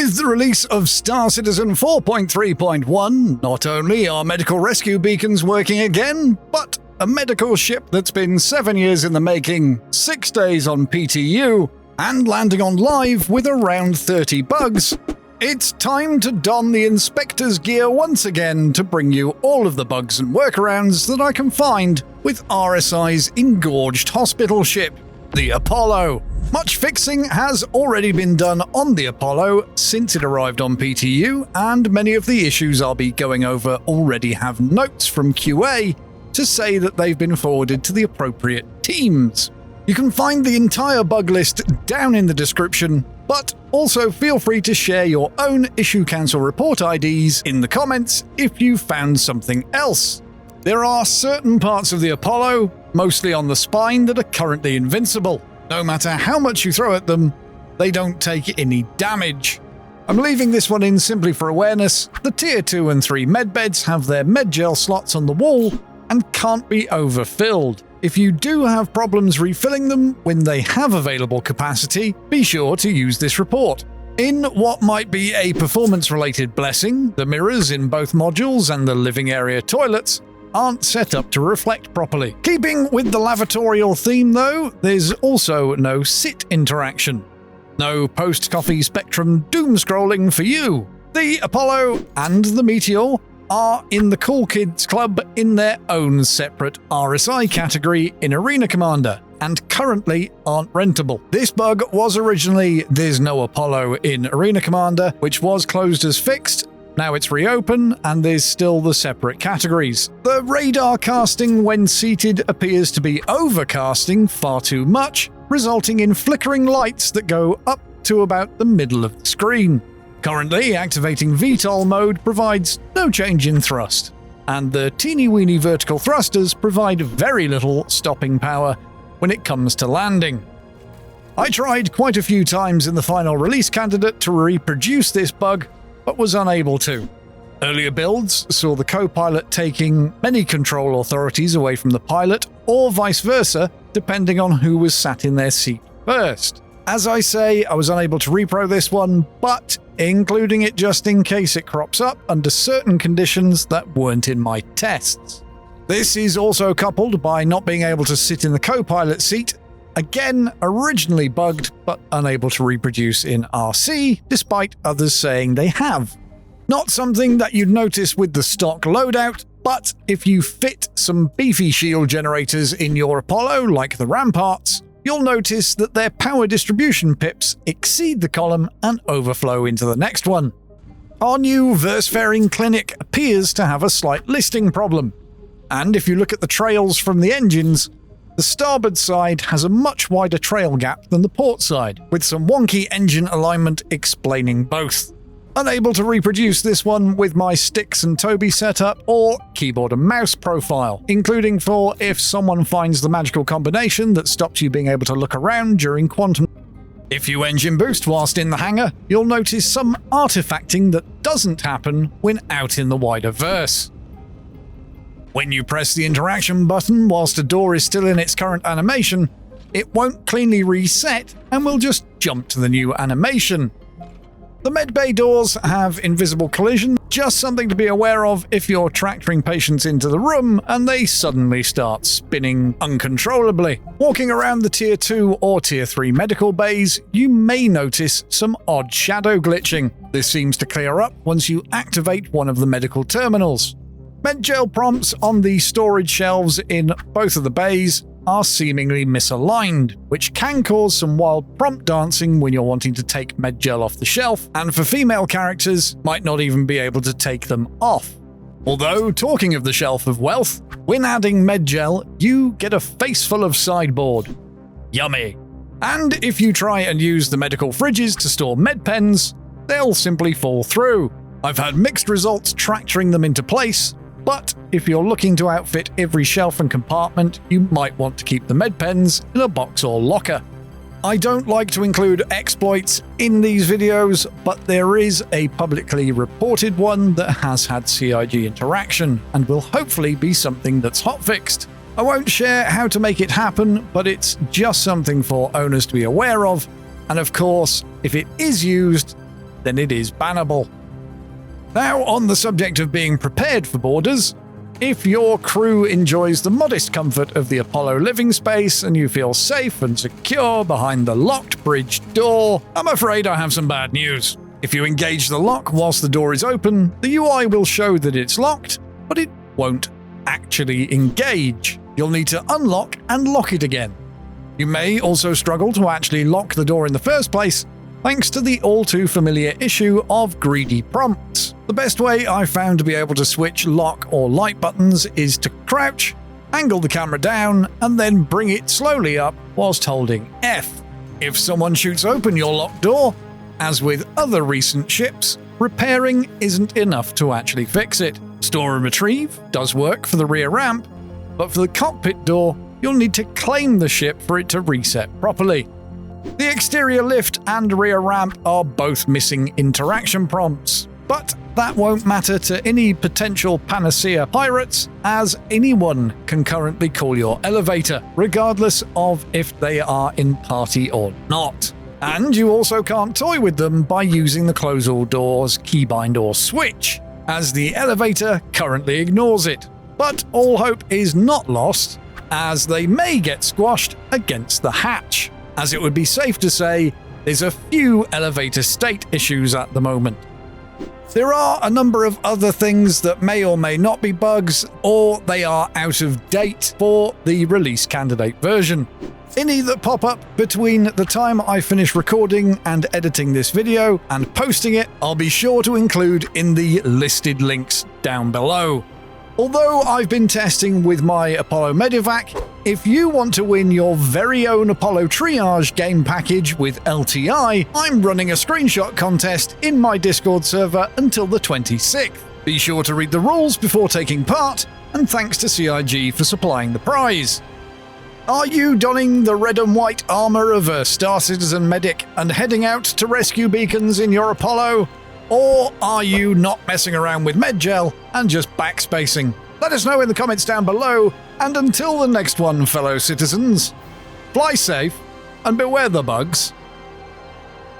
With the release of Star Citizen 4.3.1, not only are medical rescue beacons working again, but a medical ship that's been 7 years in the making, 6 days on PTU, and landing on live with around 30 bugs. It's time to don the inspector's gear once again to bring you all of the bugs and workarounds that I can find with RSI's engorged hospital ship, the Apollo. Much fixing has already been done on the Apollo since it arrived on PTU, and many of the issues I'll be going over already have notes from QA to say that they've been forwarded to the appropriate teams. You can find the entire bug list down in the description, but also feel free to share your own issue cancel report IDs in the comments if you found something else. There are certain parts of the Apollo, mostly on the spine, that are currently invincible. No matter how much you throw at them, they don't take any damage. I'm leaving this one in simply for awareness. The Tier 2 and 3 medbeds have their medgel slots on the wall and can't be overfilled. If you do have problems refilling them when they have available capacity, be sure to use this report. In what might be a performance-related blessing, the mirrors in both modules and the living area toilets aren't set up to reflect properly. Keeping with the lavatorial theme though, there's also no sit interaction. No post-coffee spectrum doom scrolling for you. The Apollo and the Meteor are in the Cool Kids Club in their own separate RSI category in Arena Commander, and currently aren't rentable. This bug was originally There's No Apollo in Arena Commander, which was closed as fixed. Now it's reopened, and there's still the separate categories. The radar casting when seated appears to be overcasting far too much, resulting in flickering lights that go up to about the middle of the screen. Currently, activating VTOL mode provides no change in thrust, and the teeny-weeny vertical thrusters provide very little stopping power when it comes to landing. I tried quite a few times in the final release candidate to reproduce this bug, but was unable to. Earlier builds saw the co-pilot taking many control authorities away from the pilot, or vice versa, depending on who was sat in their seat first. As I say, I was unable to repro this one, but including it just in case it crops up under certain conditions that weren't in my tests. This is also coupled by not being able to sit in the co-pilot seat, again originally bugged but unable to reproduce in RC, despite others saying they have. Not something that you'd notice with the stock loadout, but if you fit some beefy shield generators in your Apollo like the Ramparts, you'll notice that their power distribution pips exceed the column and overflow into the next one. Our new verse-faring clinic appears to have a slight listing problem, and if you look at the trails from the engines, the starboard side has a much wider trail gap than the port side, with some wonky engine alignment explaining both. Unable to reproduce this one with my sticks and Toby setup or keyboard and mouse profile, including for if someone finds the magical combination that stops you being able to look around during quantum. If you engine boost whilst in the hangar, you'll notice some artifacting that doesn't happen when out in the wider verse. When you press the interaction button whilst a door is still in its current animation, it won't cleanly reset and will just jump to the new animation. The medbay doors have invisible collision, just something to be aware of if you're tractoring patients into the room and they suddenly start spinning uncontrollably. Walking around the Tier 2 or Tier 3 medical bays, you may notice some odd shadow glitching. This seems to clear up once you activate one of the medical terminals. Medgel prompts on the storage shelves in both of the bays are seemingly misaligned, which can cause some wild prompt dancing when you're wanting to take medgel off the shelf, and for female characters, might not even be able to take them off. Although, talking of the shelf of wealth, when adding medgel, you get a face full of sideboard. Yummy! And if you try and use the medical fridges to store med pens, they'll simply fall through. I've had mixed results tractoring them into place, but if you're looking to outfit every shelf and compartment, you might want to keep the med pens in a box or locker. I don't like to include exploits in these videos, but there is a publicly reported one that has had CIG interaction, and will hopefully be something that's hotfixed. I won't share how to make it happen, but it's just something for owners to be aware of, and of course, if it is used, then it is bannable. Now, on the subject of being prepared for boarders, if your crew enjoys the modest comfort of the Apollo living space and you feel safe and secure behind the locked bridge door, I'm afraid I have some bad news. If you engage the lock whilst the door is open, the UI will show that it's locked, but it won't actually engage. You'll need to unlock and lock it again. You may also struggle to actually lock the door in the first place, thanks to the all too familiar issue of greedy prompts. The best way I've found to be able to switch lock or light buttons is to crouch, angle the camera down, and then bring it slowly up whilst holding F. If someone shoots open your locked door, as with other recent ships, repairing isn't enough to actually fix it. Store and retrieve does work for the rear ramp, but for the cockpit door, you'll need to claim the ship for it to reset properly. The exterior lift and rear ramp are both missing interaction prompts, but that won't matter to any potential panacea pirates, as anyone can currently call your elevator, regardless of if they are in party or not. And you also can't toy with them by using the close all doors keybind or switch, as the elevator currently ignores it. But all hope is not lost, as they may get squashed against the hatch, as it would be safe to say there's a few elevator state issues at the moment. There are a number of other things that may or may not be bugs, or they are out of date for the release candidate version. Any that pop up between the time I finish recording and editing this video and posting it, I'll be sure to include in the listed links down below. Although I've been testing with my Apollo Medivac, if you want to win your very own Apollo Triage game package with LTI, I'm running a screenshot contest in my Discord server until the 26th. Be sure to read the rules before taking part, and thanks to CIG for supplying the prize. Are you donning the red and white armor of a Star Citizen medic and heading out to rescue beacons in your Apollo? Or are you not messing around with medgel and just backspacing? Let us know in the comments down below, and until the next one, fellow citizens, fly safe and beware the bugs.